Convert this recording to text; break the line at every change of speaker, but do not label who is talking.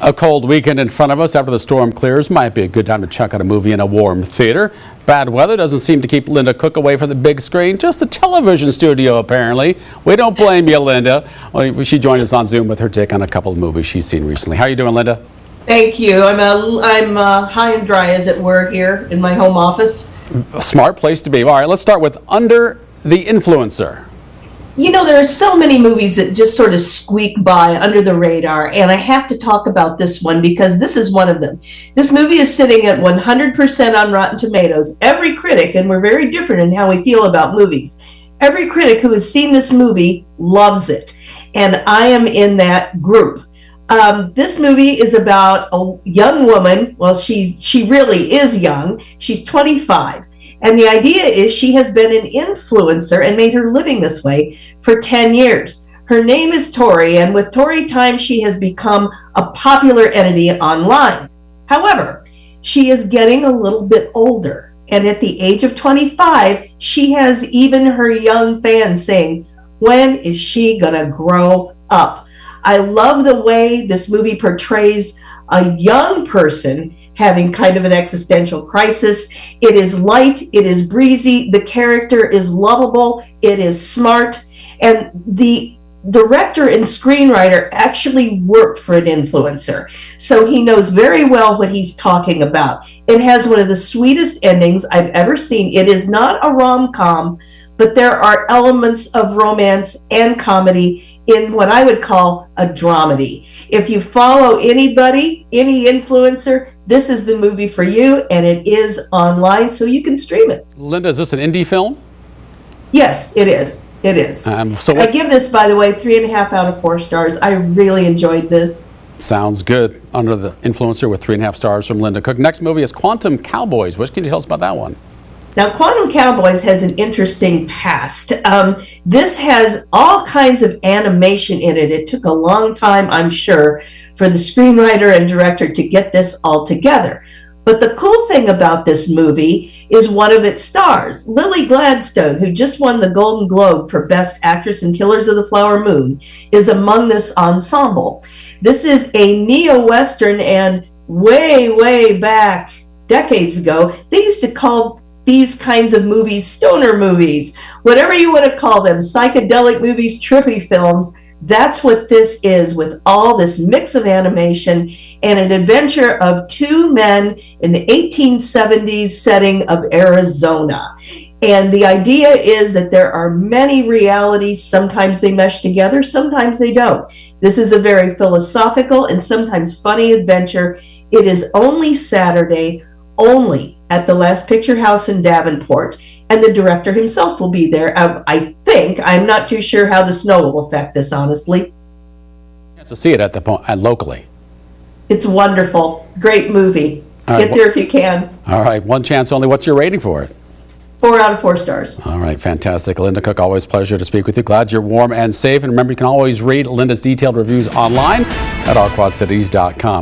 A cold weekend in front of us after the storm clears might be a good time to check out a movie in a warm theater. Bad weather doesn't seem to keep Linda Cook away from the big screen, just the television studio apparently. We don't blame you, Linda. Well, she joined us on Zoom with her take on a couple of movies she's seen recently. How are you doing, Linda?
Thank you. I'm high and dry, as it were, here in my home office.
A smart place to be. All right, let's start with Under the Influencer.
You know, there are so many movies that just sort of squeak by under the radar, and I have to talk about this one because this is one of them. This movie is sitting at 100% on Rotten Tomatoes. Every critic, and we're very different in how we feel about movies, every critic who has seen this movie loves it, and I am in that group. This movie is about a young woman. Well, she really is young. She's 25. And the idea is she has been an influencer and made her living this way for 10 years. Her name is Tori, and with Tori time, she has become a popular entity online. However, she is getting a little bit older. And at the age of 25, she has even her young fans saying, when is she gonna grow up? I love the way this movie portrays a young person having kind of an existential crisis. It is light, it is breezy, the character is lovable, it is smart, and the director and screenwriter actually worked for an influencer, so he knows very well what he's talking about. It has one of the sweetest endings I've ever seen. It is not a rom-com, but there are elements of romance and comedy in what I would call a dramedy. If you follow anybody, any influencer, this is the movie for you, and it is online, so you can stream it.
Linda, is this an indie film?
Yes, it is. It is. I give this, by the way, 3.5 out of 4 stars. I really enjoyed this.
Sounds good. Under the Influencer with 3.5 stars from Linda Cook. Next movie is Quantum Cowboys. What can you tell us about that one?
Now, Quantum Cowboys has an interesting past. This has all kinds of animation in it. It took a long time, I'm sure, for the screenwriter and director to get this all together. But the cool thing about this movie is one of its stars, Lily Gladstone, who just won the Golden Globe for Best Actress in Killers of the Flower Moon, is among this ensemble. This is a neo-Western, and way back, decades ago, they used to call these kinds of movies stoner movies, whatever you want to call them, psychedelic movies, trippy films. That's what this is, with all this mix of animation and an adventure of two men in the 1870s setting of Arizona. And the idea is that there are many realities. Sometimes they mesh together, sometimes they don't. This is a very philosophical and sometimes funny adventure. It is only Saturday, only at the Last Picture House in Davenport, and the director himself will be there. I think. I'm not too sure how the snow will affect this, honestly.
To see it at the locally.
It's wonderful. Great movie. Get there if you can.
All right, one chance only. What's your rating for it?
4 out of 4 stars.
All right, fantastic. Linda Cook, always a pleasure to speak with you. Glad you're warm and safe. And remember, you can always read Linda's detailed reviews online at ourquadcities.com.